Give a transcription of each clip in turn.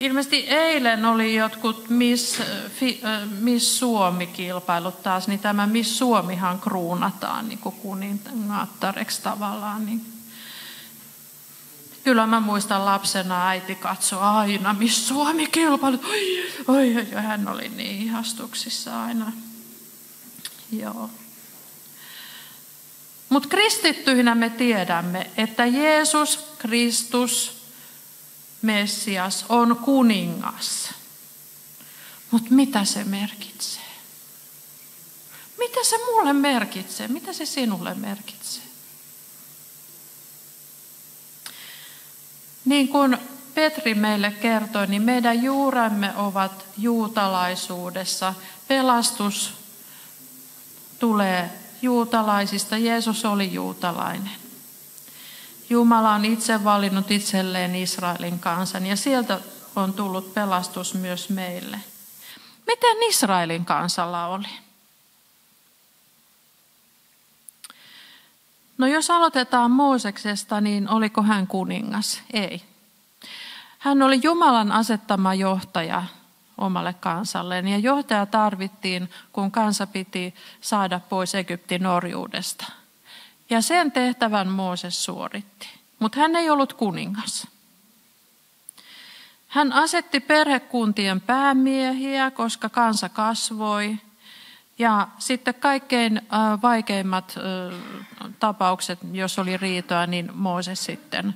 Ilmeisesti eilen oli jotkut Miss Suomi-kilpailut taas, niin tämä Miss Suomihan kruunataan niin kuin kuningattareksi tavallaan. Niin. Kyllä mä muistan lapsena äiti katsoi aina Miss Suomi-kilpailut. Oi, hän oli niin ihastuksissa aina. Joo. Mutta kristittyinä me tiedämme, että Jeesus Kristus, Messias, on kuningas. Mutta mitä se merkitsee? Mitä se mulle merkitsee? Mitä se sinulle merkitsee? Niin kuin Petri meille kertoi, niin meidän juuremme ovat juutalaisuudessa. Pelastus tulee juutalaisista. Jeesus oli juutalainen. Jumala on itse valinnut itselleen Israelin kansan ja sieltä on tullut pelastus myös meille. Miten Israelin kansalla oli? No jos aloitetaan Mooseksesta, niin oliko hän kuningas? Ei. Hän oli Jumalan asettama johtaja omalle kansalleen ja johtaja tarvittiin, kun kansa piti saada pois Egyptin orjuudesta. Ja sen tehtävän Mooses suoritti, mutta hän ei ollut kuningas. Hän asetti perhekuntien päämiehiä, koska kansa kasvoi. Ja sitten kaikkein vaikeimmat tapaukset, jos oli riitoa, niin Mooses sitten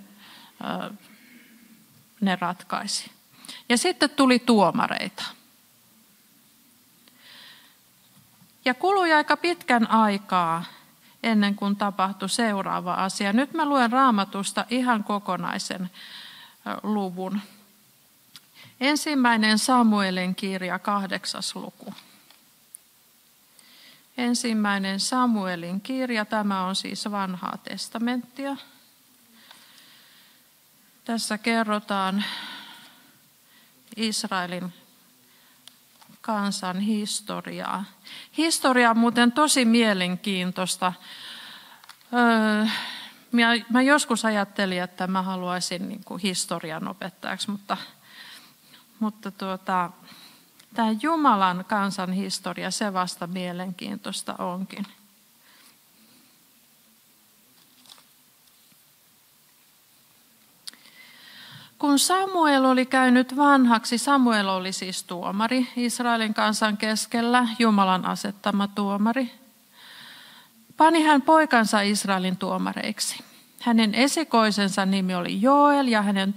ne ratkaisi. Ja sitten tuli tuomareita. Ja kului aika pitkän aikaa ennen kuin tapahtui seuraava asia. Nyt mä luen Raamatusta ihan kokonaisen luvun. 1. Samuelin kirja, 8. luku. 1. Samuelin kirja, tämä on siis vanhaa testamenttia. Tässä kerrotaan Israelin kansan historiaa. Historia on muuten tosi mielenkiintoista. Mä joskus ajattelin, että mä haluaisin niin kuin historian opettajaksi, mutta tämä Jumalan kansan historia, se vasta mielenkiintoista onkin. Kun Samuel oli käynyt vanhaksi, Samuel oli siis tuomari Israelin kansan keskellä, Jumalan asettama tuomari. Pani hän poikansa Israelin tuomareiksi. Hänen esikoisensa nimi oli Joel ja hänen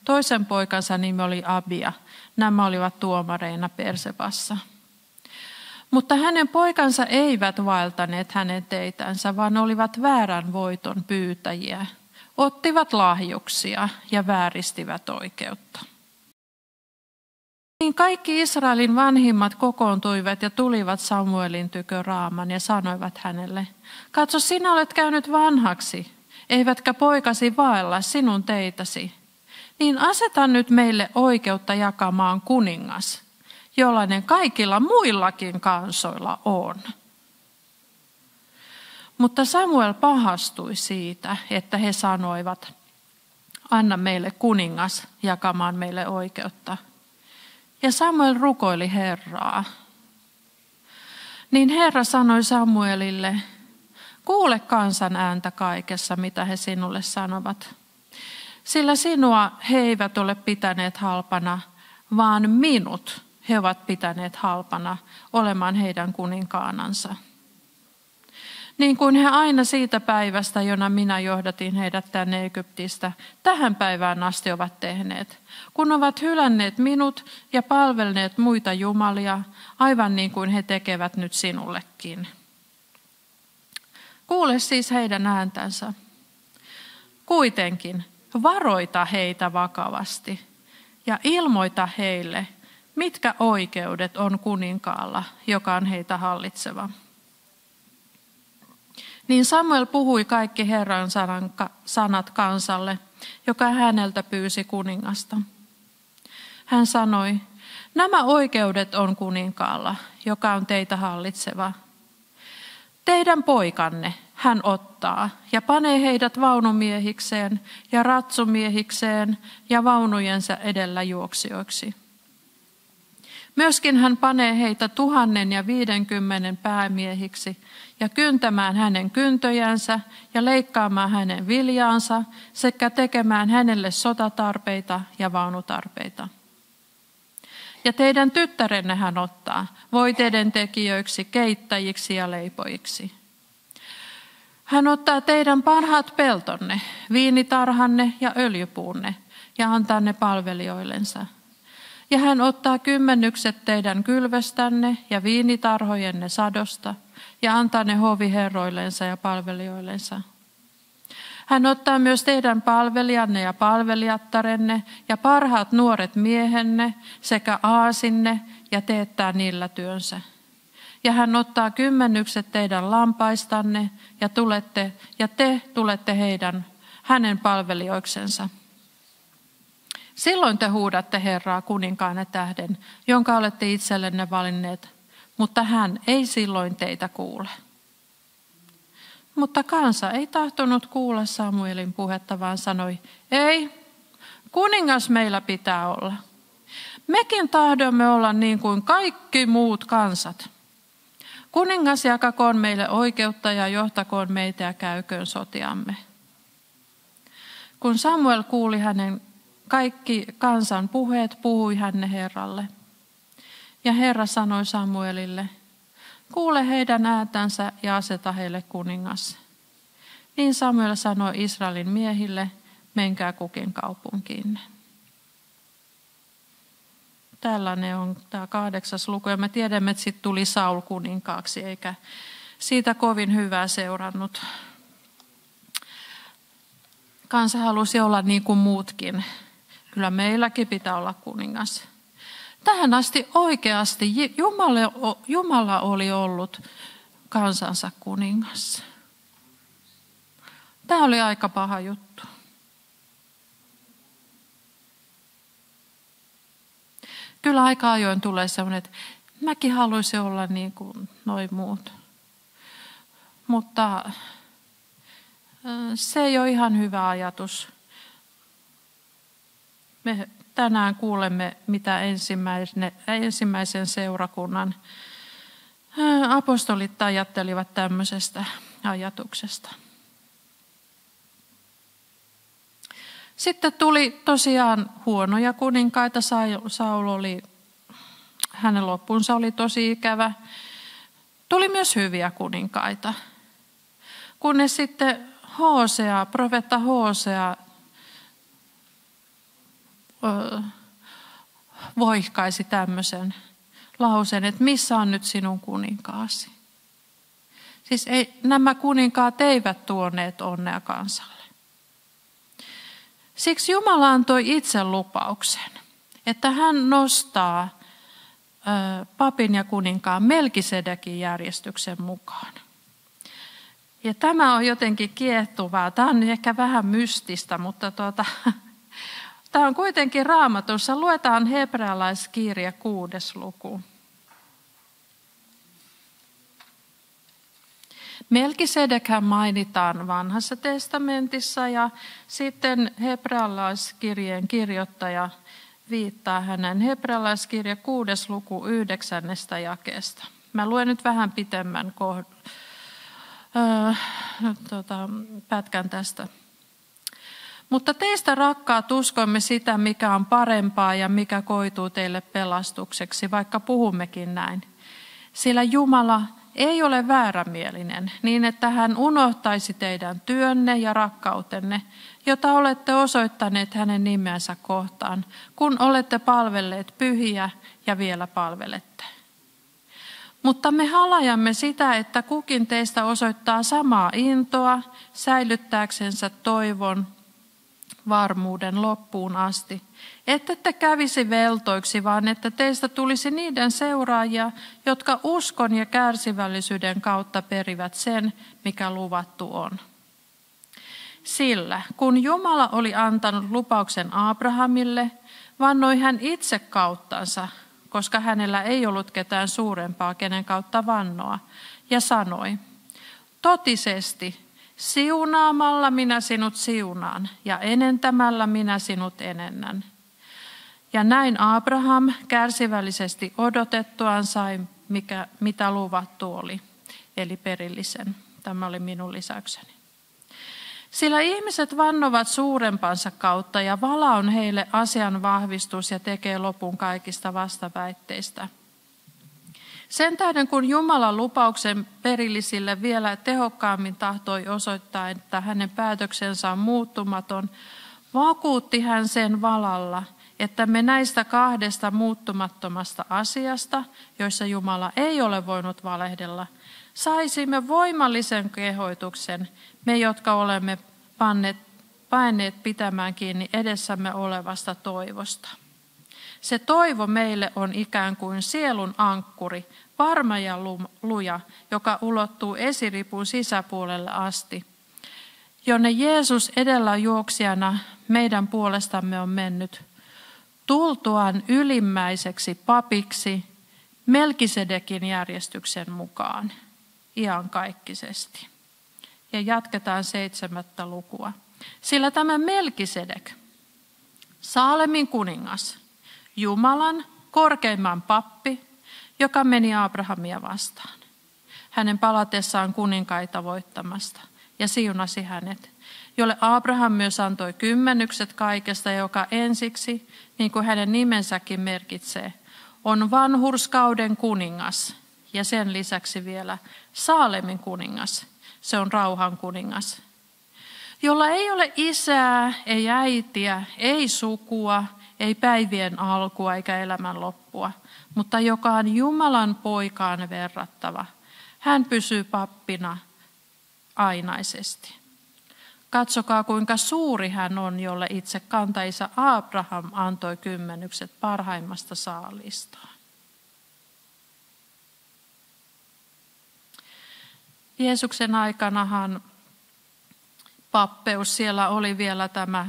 toisen poikansa nimi oli Abia. Nämä olivat tuomareina Persebassa. Mutta hänen poikansa eivät vaeltaneet hänen teitänsä, vaan olivat väärän voiton pyytäjiä. Ottivat lahjuksia ja vääristivät oikeutta. Niin kaikki Israelin vanhimmat kokoontuivat ja tulivat Samuelin tykö Raaman ja sanoivat hänelle, katso, sinä olet käynyt vanhaksi, eivätkä poikasi vaella sinun teitäsi. Niin aseta nyt meille oikeutta jakamaan kuningas, jollainen kaikilla muillakin kansoilla on. Mutta Samuel pahastui siitä, että he sanoivat, anna meille kuningas jakamaan meille oikeutta. Ja Samuel rukoili Herraa. Niin Herra sanoi Samuelille, kuule kansan ääntä kaikessa, mitä he sinulle sanovat. Sillä sinua he eivät ole pitäneet halpana, vaan minut he ovat pitäneet halpana olemaan heidän kuninkaanansa. Niin kuin he aina siitä päivästä, jona minä johdatin heidät tänne Egyptistä, tähän päivään asti ovat tehneet, kun ovat hylänneet minut ja palvelneet muita jumalia, aivan niin kuin he tekevät nyt sinullekin. Kuule siis heidän ääntänsä. Kuitenkin varoita heitä vakavasti ja ilmoita heille, mitkä oikeudet on kuninkaalla, joka on heitä hallitseva. Niin Samuel puhui kaikki Herran sanat kansalle, joka häneltä pyysi kuningasta. Hän sanoi, nämä oikeudet on kuninkaalla, joka on teitä hallitseva. Teidän poikanne, hän ottaa ja panee heidät vaunumiehikseen ja ratsumiehikseen ja vaunujensa edellä juoksijoiksi. Myöskin hän panee heitä 1050 päämiehiksi ja kyntämään hänen kyntöjänsä ja leikkaamaan hänen viljaansa sekä tekemään hänelle sotatarpeita ja vaunutarpeita. Ja teidän tyttärenne hän ottaa voiteiden tekijöiksi, keittäjiksi ja leipojiksi. Hän ottaa teidän parhaat peltonne, viinitarhanne ja öljypuunne ja antaa ne palvelijoillensa. Ja hän ottaa kymmenykset teidän kylvöstänne ja viinitarhojenne sadosta ja antaa ne hoviherroillensa ja palvelijoillensa. Hän ottaa myös teidän palvelijanne ja palvelijattarenne ja parhaat nuoret miehenne sekä aasinne ja teettää niillä työnsä. Ja hän ottaa kymmenykset teidän lampaistanne ja te tulette hänen palvelijoiksensa. Silloin te huudatte Herraa kuninkaanne tähden, jonka olette itsellenne valinneet, mutta hän ei silloin teitä kuule. Mutta kansa ei tahtonut kuulla Samuelin puhetta, vaan sanoi, ei, kuningas meillä pitää olla. Mekin tahdomme olla niin kuin kaikki muut kansat. Kuningas jakakoon meille oikeutta ja johtakoon meitä ja käyköön sotiamme. Kun Samuel kuuli hänen kaikki kansan puheet, puhui hän Herralle. Ja Herra sanoi Samuelille, kuule heidän ääntänsä ja aseta heille kuningas. Niin Samuel sanoi Israelin miehille, menkää kukin kaupunkiinne. Tällainen on tämä 8. luku ja me tiedämme, että sitten tuli Saul kuninkaaksi eikä siitä kovin hyvää seurannut. Kansa halusi olla niin kuin muutkin. Kyllä meilläkin pitää olla kuningas. Tähän asti oikeasti Jumala oli ollut kansansa kuningas. Tämä oli aika paha juttu. Kyllä aika ajoin tulee sellainen, että mäkin haluaisin olla niin kuin noi muut. Mutta se ei ole ihan hyvä ajatus. Me tänään kuulemme, mitä ensimmäisen seurakunnan apostolit ajattelivat tämmöisestä ajatuksesta. Sitten tuli tosiaan huonoja kuninkaita. Saul hänen loppunsa oli tosi ikävä. Tuli myös hyviä kuninkaita. Kunnes sitten profeetta Hosea voihkaisi tämmöisen lauseen, että missä on nyt sinun kuninkaasi? Siis nämä kuninkaat eivät tuoneet onnea kansalle. Siksi Jumala antoi itse lupauksen, että hän nostaa papin ja kuninkaan Melkisedekin järjestyksen mukaan. Ja tämä on jotenkin kiehtovaa. Tämä on ehkä vähän mystistä, mutta tämä on kuitenkin Raamatussa. Luetaan hebrealaiskirja 6. luku. Melkisedekhän mainitaan Vanhassa testamentissa ja sitten hebrealaiskirjeen kirjoittaja viittaa hänen hebrealaiskirja 6. luku 9. jakeesta. Mä luen nyt vähän pitemmän pätkän tästä. Mutta teistä rakkaat uskomme sitä, mikä on parempaa ja mikä koituu teille pelastukseksi, vaikka puhummekin näin. Sillä Jumala ei ole väärämielinen, niin että hän unohtaisi teidän työnne ja rakkautenne, jota olette osoittaneet hänen nimensä kohtaan, kun olette palvelleet pyhiä ja vielä palvelette. Mutta me halajamme sitä, että kukin teistä osoittaa samaa intoa säilyttääksensä toivon varmuuden loppuun asti, ette te kävisi veltoiksi, vaan että teistä tulisi niiden seuraajia, jotka uskon ja kärsivällisyyden kautta perivät sen, mikä luvattu on. Sillä kun Jumala oli antanut lupauksen Abrahamille, vannoi hän itse kauttansa, koska hänellä ei ollut ketään suurempaa, kenen kautta vannoa, ja sanoi, Totisesti, siunaamalla minä sinut siunaan ja enentämällä minä sinut enennän. Ja näin Abraham kärsivällisesti odotettuaan sai, mitä luvattu oli, eli perillisen. Tämä oli minun lisäykseni. Sillä ihmiset vannovat suurempansa kautta ja vala on heille asian vahvistus ja tekee lopun kaikista vastaväitteistä. Sen tähden kun Jumala lupauksen perillisille vielä tehokkaammin tahtoi osoittaa, että hänen päätöksensä on muuttumaton, vakuutti hän sen valalla, että me näistä kahdesta muuttumattomasta asiasta, joissa Jumala ei ole voinut valehdella, saisimme voimallisen kehoituksen, me jotka olemme paineet pitämään kiinni edessämme olevasta toivosta. Se toivo meille on ikään kuin sielun ankkuri, varma ja luja, joka ulottuu esiripun sisäpuolelle asti, jonne Jeesus edellä juoksijana meidän puolestamme on mennyt, tultuaan ylimmäiseksi papiksi Melkisedekin järjestyksen mukaan, iankaikkisesti. Ja jatketaan 7. lukua. Sillä tämä Melkisedek, Saalemin kuningas, Jumalan korkeimman pappi, joka meni Abrahamia vastaan, hänen palatessaan kuninkaita voittamasta, ja siunasi hänet, jolle Abraham myös antoi kymmenykset kaikesta, joka ensiksi, niin kuin hänen nimensäkin merkitsee, on vanhurskauden kuningas, ja sen lisäksi vielä Saalemin kuningas, se on rauhan kuningas, jolla ei ole isää, ei äitiä, ei sukua, ei päivien alkua eikä elämän loppua, mutta joka on Jumalan poikaan verrattava. Hän pysyy pappina ainaisesti. Katsokaa kuinka suuri hän on, jolle itse kantaisä Abraham antoi kymmenykset parhaimmasta saalistaan. Jeesuksen aikanahan pappeus, siellä oli vielä tämä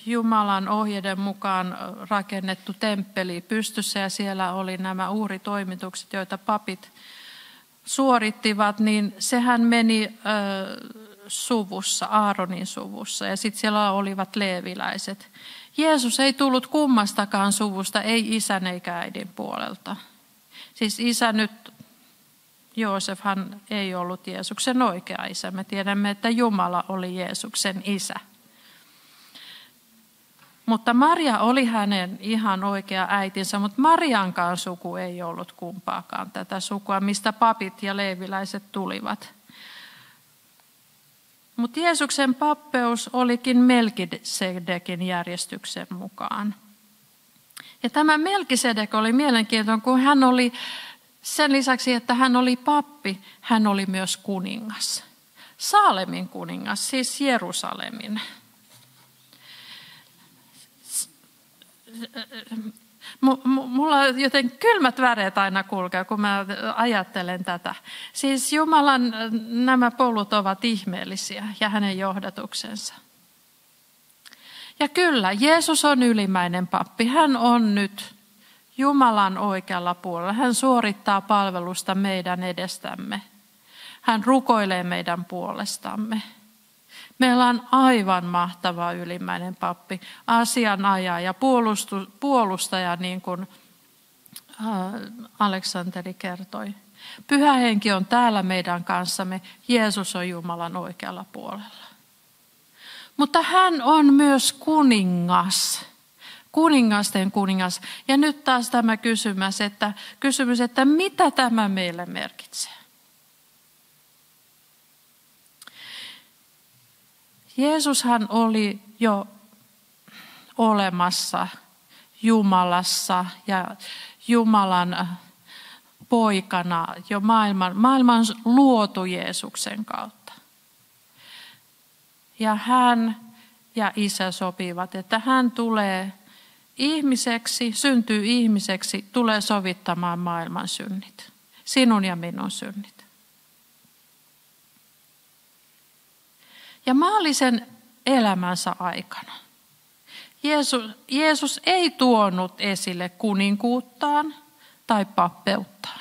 Jumalan ohjeiden mukaan rakennettu temppeli pystyssä ja siellä oli nämä uhritoimitukset, joita papit suorittivat, niin sehän meni suvussa, Aaronin suvussa ja sitten siellä olivat leeviläiset. Jeesus ei tullut kummastakaan suvusta, ei isän eikä äidin puolelta. Siis isä nyt, Joosefhan ei ollut Jeesuksen oikea isä. Me tiedämme, että Jumala oli Jeesuksen isä. Mutta Maria oli hänen ihan oikea äitinsä, mutta Mariankaan suku ei ollut kumpaakaan tätä sukua, mistä papit ja leeviläiset tulivat. Mutta Jeesuksen pappeus olikin Melkisedekin järjestyksen mukaan. Ja tämä Melkisedek oli mielenkiintoinen, kun hän oli sen lisäksi, että hän oli pappi, hän oli myös kuningas. Saalemin kuningas, siis Jerusalemin. Mulla joten kylmät väreet aina kulkee, kun mä ajattelen tätä. Siis Jumalan nämä polut ovat ihmeellisiä ja hänen johdatuksensa. Ja kyllä, Jeesus on ylimmäinen pappi. Hän on nyt Jumalan oikealla puolella. Hän suorittaa palvelusta meidän edestämme. Hän rukoilee meidän puolestamme. Meillä on aivan mahtava ylimmäinen pappi, asianajaja ja puolustaja, niin kuin Aleksanteri kertoi. Pyhä Henki on täällä meidän kanssamme. Jeesus on Jumalan oikealla puolella. Mutta hän on myös kuningas. Kuningasten kuningas. Ja nyt taas tämä kysymys, että mitä tämä meille merkitsee? Jeesushan oli jo olemassa Jumalassa ja Jumalan poikana jo maailman luotu Jeesuksen kautta. Ja hän ja isä sopivat, että hän tulee ihmiseksi, syntyy ihmiseksi, tulee sovittamaan maailman synnit. Sinun ja minun synnit. Ja maallisen elämänsä aikana Jeesus ei tuonut esille kuninkuuttaan tai pappeuttaan.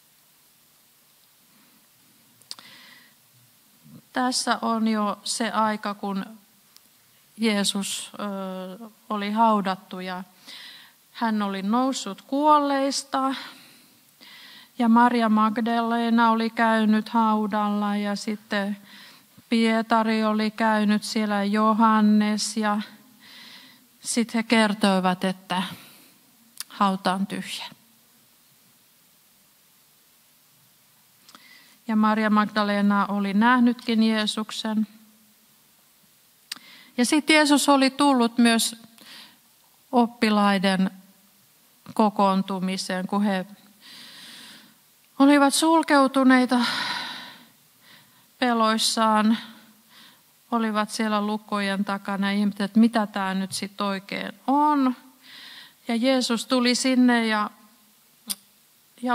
Tässä on jo se aika, kun Jeesus oli haudattu ja hän oli noussut kuolleista. Ja Maria Magdalena oli käynyt haudalla ja sitten Pietari oli käynyt siellä, Johannes, ja sitten he kertoivat, että hauta on tyhjä. Ja Maria Magdalena oli nähnytkin Jeesuksen. Ja sitten Jeesus oli tullut myös oppilaiden kokoontumiseen, kun he olivat sulkeutuneita peloissaan, olivat siellä lukkojen takana ja ihmettelivät, että mitä tämä nyt sitten oikein on. Ja Jeesus tuli sinne ja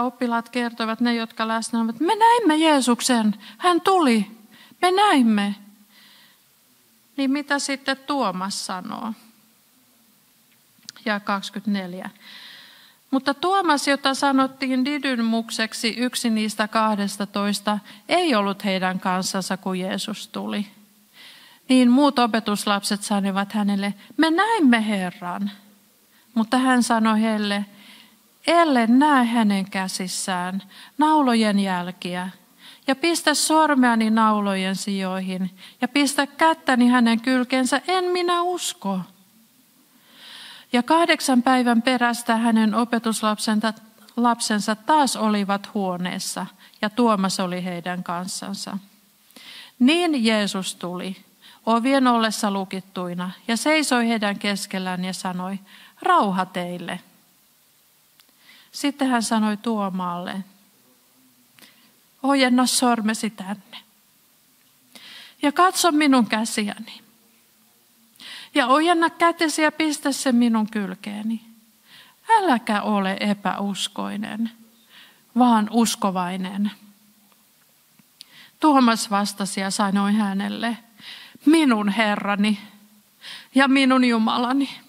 oppilaat kertoivat, ne jotka läsnä olivat, että me näimme Jeesuksen, hän tuli, me näimme. Niin mitä sitten Tuomas sanoo? Ja 24. Mutta Tuomas, jota sanottiin Didymukseksi, yksi niistä 12, ei ollut heidän kanssansa, kun Jeesus tuli. Niin muut opetuslapset sanoivat hänelle, me näimme Herran. Mutta hän sanoi heille, ellei näe hänen käsissään naulojen jälkiä, ja pistä sormeani naulojen sijoihin, ja pistä kättäni hänen kylkeensä, en minä usko. Ja 8 päivän perästä hänen opetuslapsensa taas olivat huoneessa, ja Tuomas oli heidän kanssansa. Niin Jeesus tuli, ovien ollessa lukittuina, ja seisoi heidän keskellään ja sanoi, rauha teille. Sitten hän sanoi Tuomaalle, ojenna sormesi tänne, ja katso minun käsiäni. Ja ojenna kätesi ja pistä se minun kylkeeni. Äläkä ole epäuskoinen, vaan uskovainen. Tuomas vastasi ja sanoi hänelle, minun Herrani ja minun Jumalani.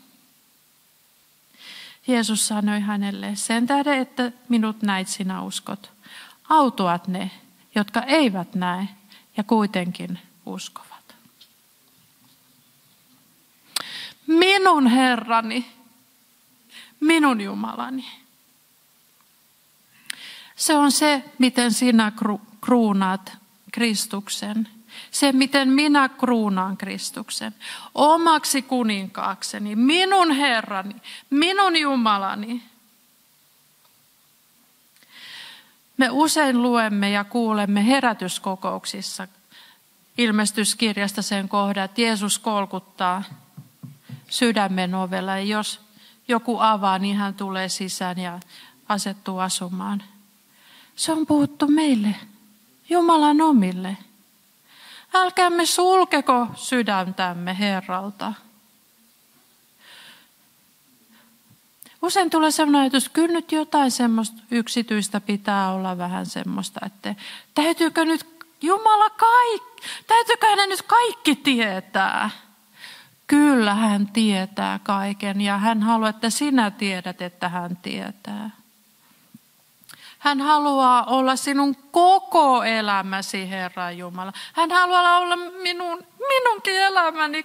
Jeesus sanoi hänelle, sen tähden, että minut näit sinä uskot. Autuat ne, jotka eivät näe ja kuitenkin uskovat. Minun Herrani, minun Jumalani. Se on se, miten sinä kruunaat Kristuksen. Se, miten minä kruunaan Kristuksen. Omaksi kuninkaakseni, minun Herrani, minun Jumalani. Me usein luemme ja kuulemme herätyskokouksissa ilmestyskirjasta sen kohdan, että Jeesus kolkuttaa sydämen ovella. Ja jos joku avaa, niin hän tulee sisään ja asettuu asumaan. Se on puhuttu meille, Jumalan omille. Älkäämme sulkeko sydäntämme Herralta. Usein tulee sellainen ajatus, että kyllä nyt jotain semmoista yksityistä pitää olla vähän semmoista, että täytyykö hänen nyt kaikki tietää? Kyllä hän tietää kaiken ja hän haluaa, että sinä tiedät, että hän tietää. Hän haluaa olla sinun koko elämäsi, Herra Jumala. Hän haluaa olla minunkin elämäni,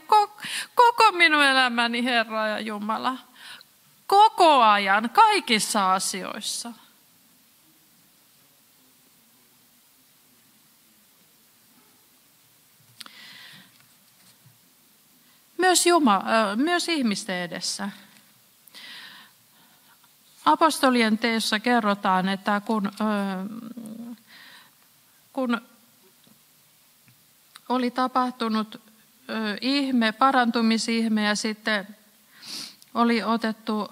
koko minun elämäni, Herra ja Jumala. Koko ajan, kaikissa asioissa. Myös ihmisten edessä. Apostolien teossa kerrotaan, että kun oli tapahtunut parantumisihme ja sitten oli otettu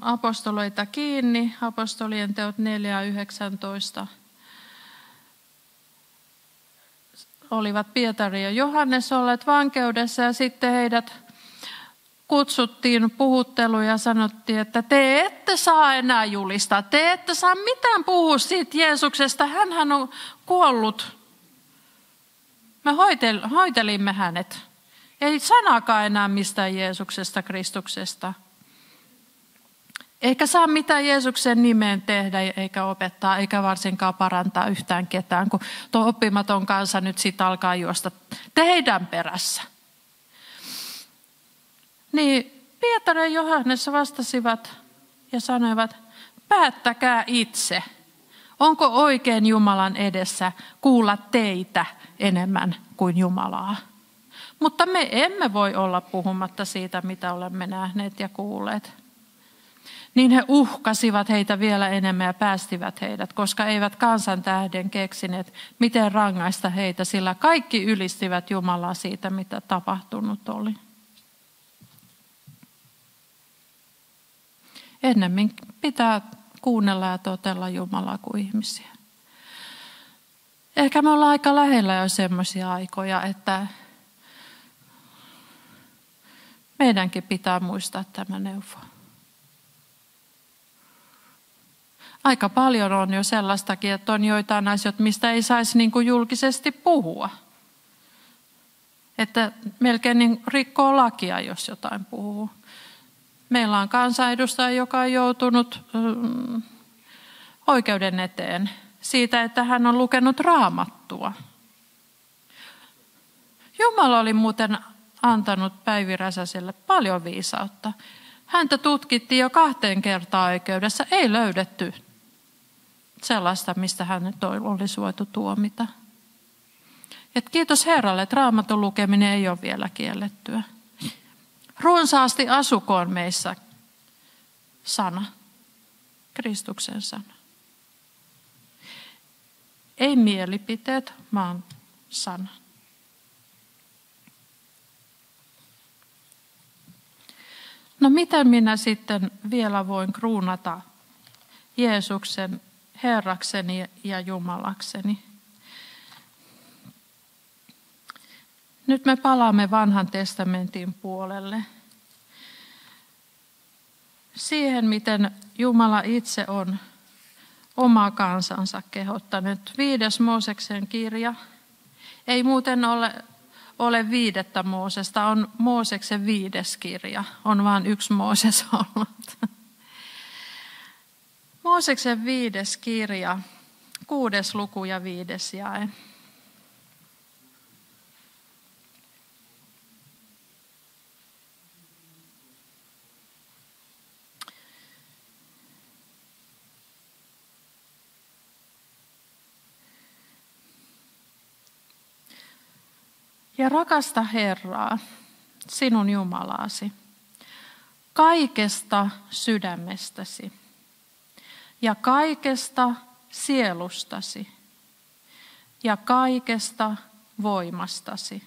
apostoloita kiinni, apostolien teot 4:19. Olivat Pietari ja Johannes olleet vankeudessa ja sitten heidät kutsuttiin puhutteluun ja sanottiin, että te ette saa enää julistaa, te ette saa mitään puhua siitä Jeesuksesta, hänhän on kuollut. Me hoitelimme hänet. Ei sanakaan enää mistään Jeesuksesta, Kristuksesta. Eikä saa mitään Jeesuksen nimeen tehdä, eikä opettaa, eikä varsinkaan parantaa yhtään ketään, kun tuo oppimaton kansa nyt sitten alkaa juosta teidän perässä. Niin Pietari ja Johannes vastasivat ja sanoivat, päättäkää itse, onko oikein Jumalan edessä kuulla teitä enemmän kuin Jumalaa. Mutta me emme voi olla puhumatta siitä, mitä olemme nähneet ja kuulleet. Niin he uhkasivat heitä vielä enemmän ja päästivät heidät, koska eivät kansan tähden keksineet, miten rangaista heitä, sillä kaikki ylistivät Jumalaa siitä, mitä tapahtunut oli. Ennemmin pitää kuunnella ja totella Jumalaa kuin ihmisiä. Ehkä me ollaan aika lähellä jo semmoisia aikoja, että meidänkin pitää muistaa tämä neuvo. Aika paljon on jo sellaistakin, että on joitain asioita, mistä ei saisi niin kuin julkisesti puhua. Että melkein niin rikkoo lakia, jos jotain puhuu. Meillä on kansanedustaja, joka on joutunut oikeuden eteen siitä, että hän on lukenut Raamattua. Jumala oli muuten antanut Päivi Räsäselle paljon viisautta. Häntä tutkittiin jo 2 kertaa oikeudessa, ei löydetty sellaista, mistä hänet olisi voitu tuomita. Et kiitos Herralle, että Raamatun lukeminen ei ole vielä kiellettyä. Runsaasti asukoon meissä sana, Kristuksen sana. Ei mielipiteet, vaan sana. No miten minä sitten vielä voin kruunata Jeesuksen Herrakseni ja Jumalakseni? Nyt me palaamme Vanhan testamentin puolelle. Siihen, miten Jumala itse on oma kansansa kehottanut. 5. Mooseksen kirja. Ei muuten ole 5. Moosesta, on Mooseksen 5. kirja. On vain 1 Mooses ollut. Mooseksen 5. kirja, 6. luku ja 5. jae. Ja rakasta Herraa, sinun Jumalaasi, kaikesta sydämestäsi ja kaikesta sielustasi ja kaikesta voimastasi.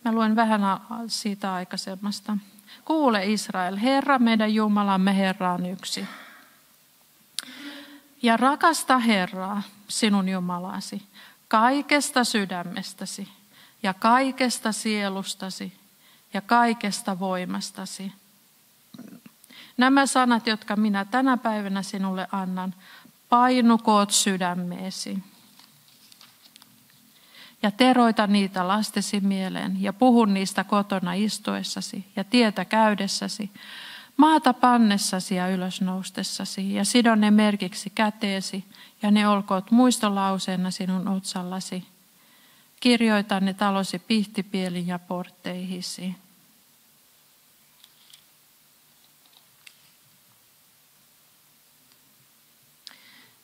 Mä luen vähän siitä aikaisemmasta. Kuule Israel, Herra meidän Jumalamme, Herra on yksi. Ja rakasta Herraa, sinun Jumalasi, kaikesta sydämestäsi ja kaikesta sielustasi ja kaikesta voimastasi. Nämä sanat, jotka minä tänä päivänä sinulle annan, painukoot sydämeesi. Ja teroita niitä lastesi mieleen ja puhu niistä kotona istuessasi ja tietä käydessäsi, maata pannessasi ja ylös noustessasi ja sido ne merkiksi käteesi ja ne olkoot muistolauseena sinun otsallasi. Kirjoita ne talosi pihtipielin ja portteihisi.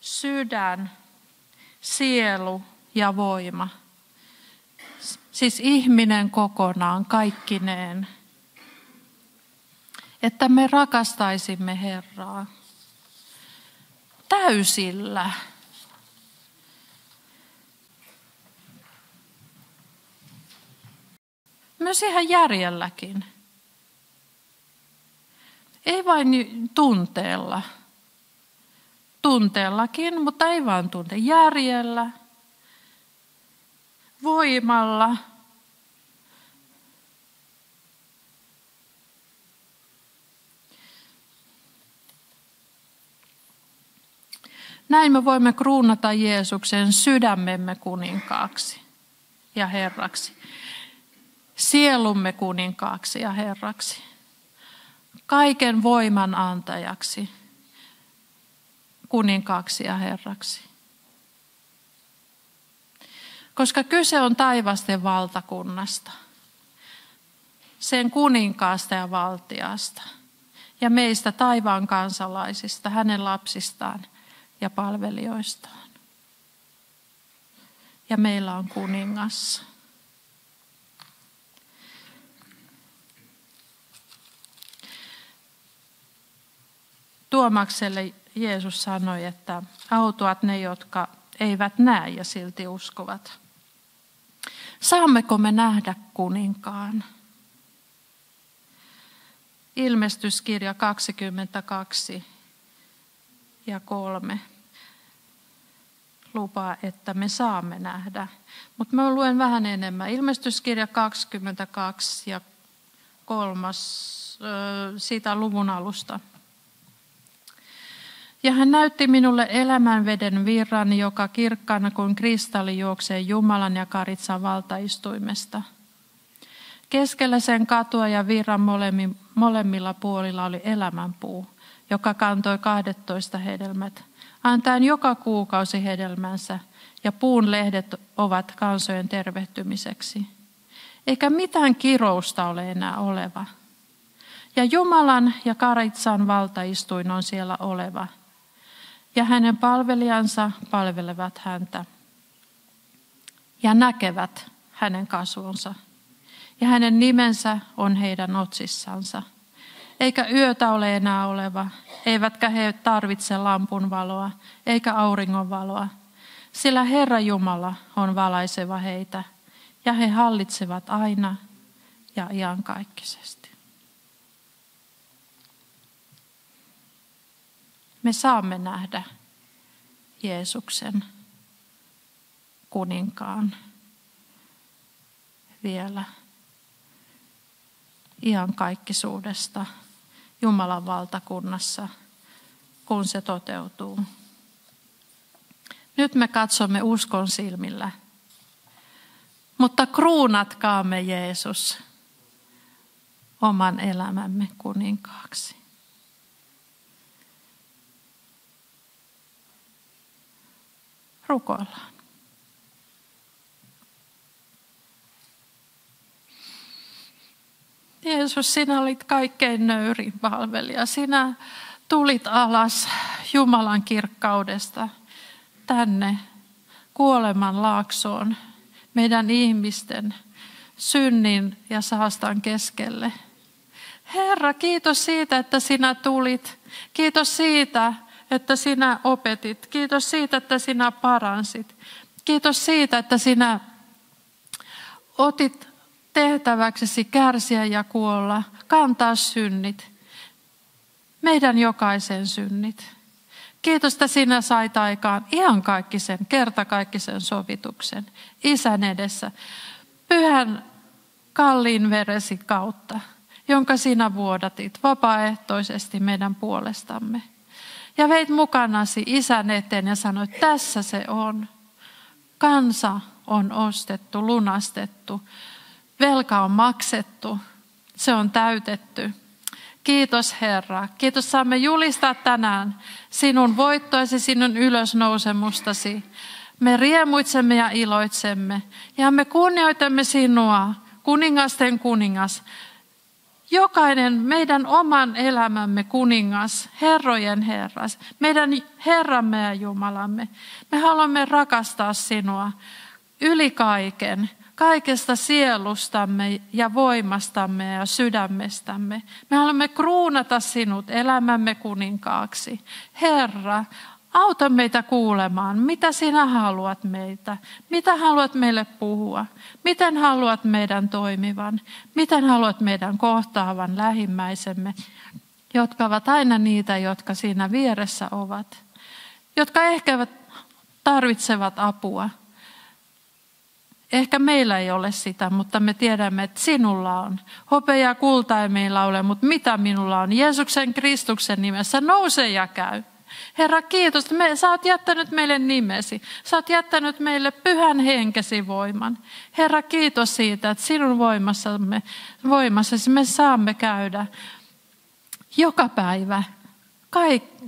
Sydän, sielu ja voima. Siis ihminen kokonaan, kaikkineen. Että me rakastaisimme Herraa täysillä. Myös ihan järjelläkin. Ei vain tunteella. Tunteellakin, mutta ei vain järjellä. Voimalla. Näin me voimme kruunata Jeesuksen sydämemme kuninkaaksi ja Herraksi. sielumme kuninkaaksi ja Herraksi, kaiken voiman antajaksi, kuninkaaksi ja Herraksi. Koska kyse on taivasten valtakunnasta, sen kuninkaasta ja valtiasta ja meistä taivaan kansalaisista, hänen lapsistaan ja palvelijoistaan. Ja meillä on kuningas. Tuomakselle Jeesus sanoi, että autuat ne, jotka eivät näe ja silti uskovat. Saammeko me nähdä kuninkaan? Ilmestyskirja 22 ja 3 lupaa, että me saamme nähdä. Mutta mä luen vähän enemmän. Ilmestyskirja 22 ja 3 siitä luvun alusta. Ja hän näytti minulle elämänveden virran, joka kirkkaana kuin kristalli juoksee Jumalan ja Karitsan valtaistuimesta. Keskellä sen katua ja virran molemmilla puolilla oli elämänpuu, joka kantoi 12 hedelmät, antaen joka kuukausi hedelmänsä, ja puun lehdet ovat kansojen tervehtymiseksi. Eikä mitään kirousta ole enää oleva. Ja Jumalan ja Karitsan valtaistuin on siellä oleva, ja hänen palvelijansa palvelevat häntä ja näkevät hänen kasvonsa. Ja hänen nimensä on heidän otsissansa. Eikä yötä ole enää oleva, eivätkä he tarvitse lampun valoa, eikä auringon valoa. Sillä Herra Jumala on valaiseva heitä, ja he hallitsevat aina ja iankaikkisesti. Me saamme nähdä Jeesuksen kuninkaan vielä iankaikkisuudesta Jumalan valtakunnassa, kun se toteutuu. Nyt me katsomme uskon silmillä, mutta kruunatkaamme Jeesus oman elämämme kuninkaaksi. Rukoillaan. Jeesus, sinä olit kaikkein nöyrin palvelija. Sinä tulit alas Jumalan kirkkaudesta tänne kuoleman laaksoon, meidän ihmisten synnin ja saastan keskelle. Herra, kiitos siitä, että sinä tulit. Kiitos siitä, että sinä opetit. Kiitos siitä, että sinä paransit. Kiitos siitä, että sinä otit tehtäväksesi kärsiä ja kuolla, kantaa synnit, meidän jokaisen synnit. Kiitos, että sinä sait aikaan iankaikkisen, kertakaikkisen sovituksen Isän edessä, pyhän kalliin veresi kautta, jonka sinä vuodatit vapaaehtoisesti meidän puolestamme. Ja veit mukanasi Isän eteen ja sanoit, tässä se on. Kansa on ostettu, lunastettu. Velka on maksettu, se on täytetty. Kiitos Herra. Kiitos saamme julistaa tänään sinun voittoisi, sinun ylösnousemustasi. Me riemuitsemme ja iloitsemme ja me kunnioitamme sinua, kuningasten kuningas. Jokainen meidän oman elämämme kuningas, herrojen herras, meidän Herramme ja Jumalamme. Me haluamme rakastaa sinua yli kaiken. Kaikesta sielustamme ja voimastamme ja sydämestämme. Me haluamme kruunata sinut elämämme kuninkaaksi. Herra, auta meitä kuulemaan, mitä sinä haluat meiltä. Mitä haluat meille puhua? Miten haluat meidän toimivan? Miten haluat meidän kohtaavan lähimmäisemme, jotka ovat aina niitä, jotka siinä vieressä ovat. Jotka ehkä tarvitsevat apua. Ehkä meillä ei ole sitä, mutta me tiedämme, että sinulla on. Hopea ja kulta ei meillä ole, mutta mitä minulla on? Jeesuksen Kristuksen nimessä nouse ja käy. Herra, kiitos, että sä oot jättänyt meille nimesi. Sä oot jättänyt meille pyhän henkesi voiman. Herra, kiitos siitä, että sinun voimassasi me saamme käydä joka päivä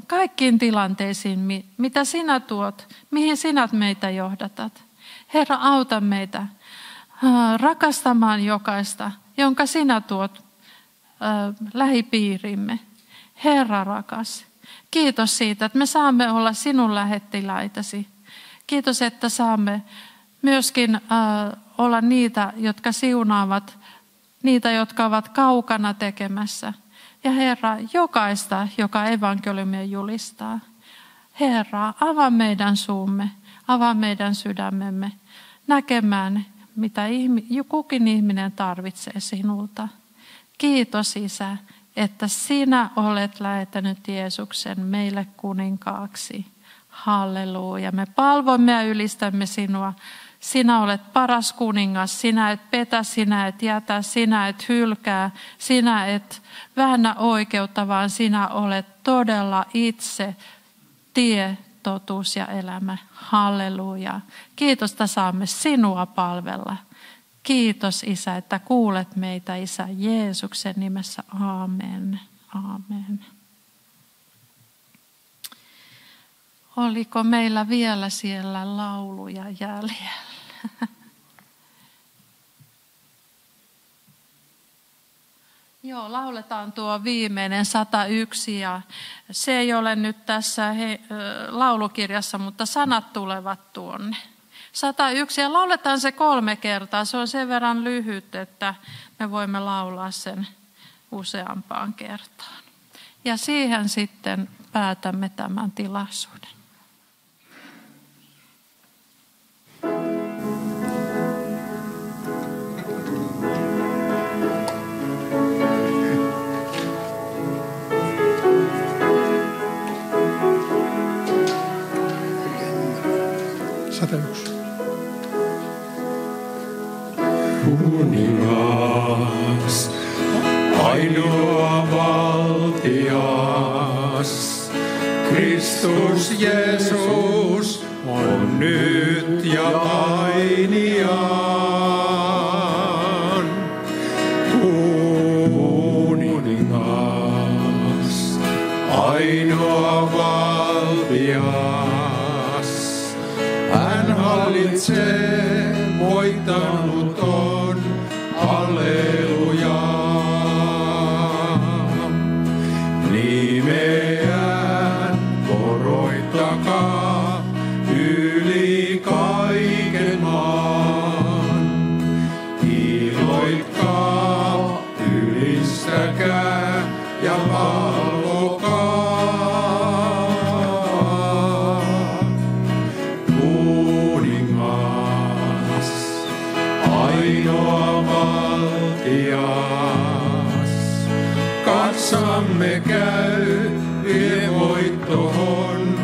kaikkiin tilanteisiin, mitä sinä tuot, mihin sinä meitä johdatat. Herra, auta meitä rakastamaan jokaista, jonka sinä tuot lähipiirimme. Herra rakas, kiitos siitä, että me saamme olla sinun lähettiläitäsi. Kiitos, että saamme myöskin olla niitä, jotka siunaavat, niitä, jotka ovat kaukana tekemässä. Ja Herra, jokaista, joka evankeliumia julistaa. Herra, avaa meidän suumme, avaa meidän sydämemme näkemään, mitä kukin ihminen tarvitsee sinulta. Kiitos Isä, että sinä olet lähettänyt Jeesuksen meille kuninkaaksi. Halleluja. Me palvomme ja ylistämme sinua. Sinä olet paras kuningas. Sinä et petä, sinä et jätä, sinä et hylkää, sinä et väännä oikeutta, vaan sinä olet todella itse tie, totuus ja elämä. Halleluja. Kiitos, että saamme sinua palvella. Kiitos Isä, että kuulet meitä Isä Jeesuksen nimessä. Aamen. Aamen. Oliko meillä vielä siellä lauluja jäljellä? Joo, lauletaan tuo viimeinen 101 ja se ei ole nyt tässä laulukirjassa, mutta sanat tulevat tuonne. 101 ja lauletaan se 3 kertaa. Se on sen verran lyhyt, että me voimme laulaa sen useampaan kertaan. Ja siihen sitten päätämme tämän tilaisuuden. Kuningas, ainoa valtias, Kristus Jeesus on nyt ja ainiaan. Kuningas, ainoa valtias, hän hallitsee, voittanut on, halleluja. Nimeään koroittakaa yli kaiken maan. Iloitkaa, ylistäkää ja palvokaa. Ainoa valtias, kansamme käy, vie voittoon,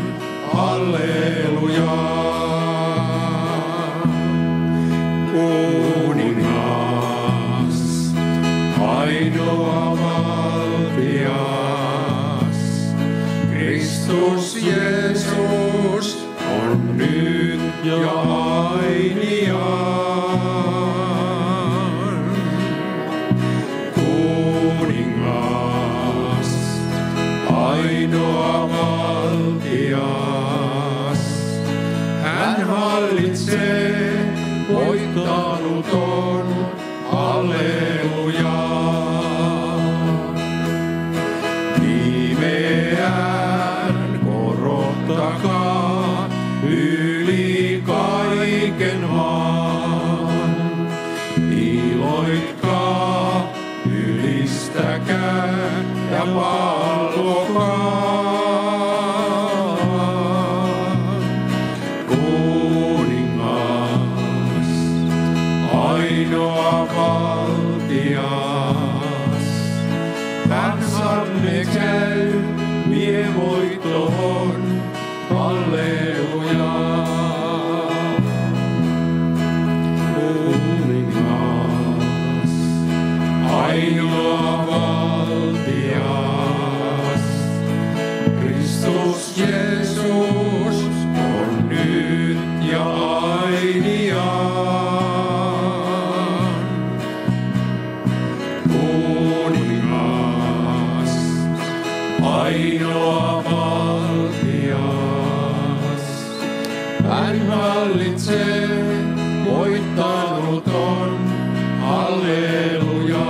halleluja. Kuningas, ainoa valtias, Kristus Jeesus on nyt ja ainiaan. Ainoa valtias, hän hallitsee, voittanut on, halleluja. Nimeään korottakaa yli kaiken maan. Iloitkaa, ylistäkää ja palvokaa. Kuningas, ainoa valtias, kansamme käy, vie voittoon, halleluja. Kuningas, ainoa valtias, Kristus Jeesus ainoa valtias. Hän hallitsee, voittanut on, halleluja.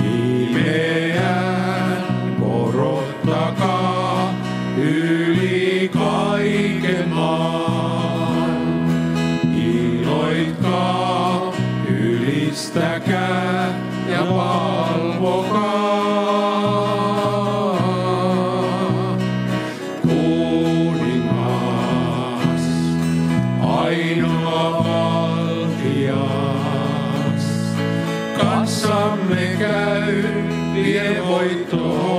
Nimeään korottakaa yli kaiken maan. Iloitkaa, ylistäkää ja palvokaa. Kuningas, ainoa valtias, kanssamme käy, vie voittoon.